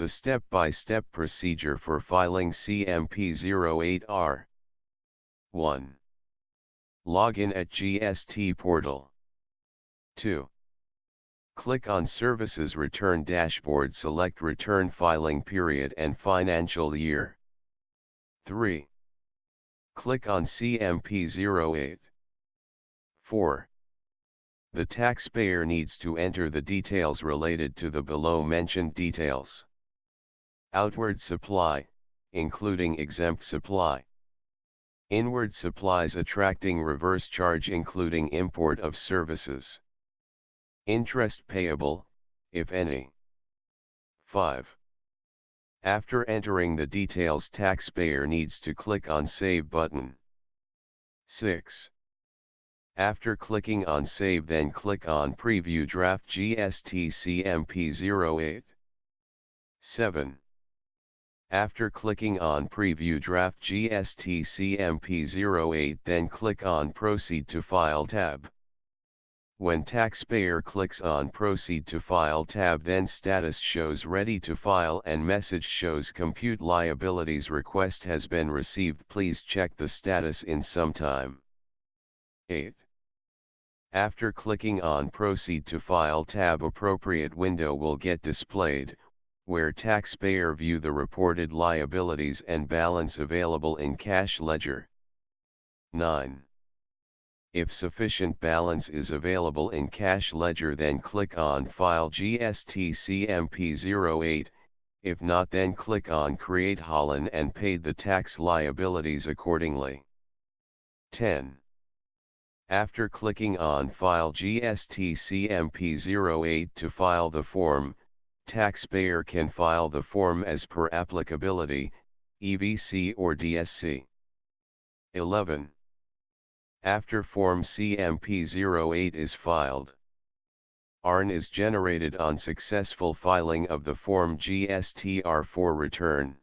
The step-by-step procedure for filing CMP-08R. 1. Login at GST Portal. 2. Click on Services Return Dashboard, select Return Filing Period and Financial Year. 3. Click on CMP-08. 4. The taxpayer needs to enter the details related to the below-mentioned details. Outward supply, including exempt supply. Inward supplies attracting reverse charge including import of services. Interest payable, if any. 5. After entering the details, taxpayer needs to click on Save button. 6. After clicking on Save, then click on Preview Draft GST CMP-08. 7. After clicking on Preview Draft GST CMP-08, then click on Proceed to File tab. When taxpayer clicks on Proceed to File tab, then status shows Ready to File and message shows Compute Liabilities request has been received. Please check the status in some time. 8. After clicking on Proceed to File tab, appropriate window will get displayed, where taxpayer view the reported liabilities and balance available in cash ledger. 9. If sufficient balance is available in cash ledger, then click on File GST CMP-08, if not, then click on Create Holland and pay the tax liabilities accordingly. 10. After clicking on File GST CMP-08 to file the form, taxpayer can file the form as per applicability, EVC or DSC. 11. After Form CMP-08 is filed, ARN is generated on successful filing of the Form GSTR4 return.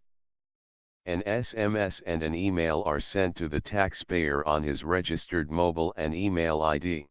An SMS and an email are sent to the taxpayer on his registered mobile and email ID.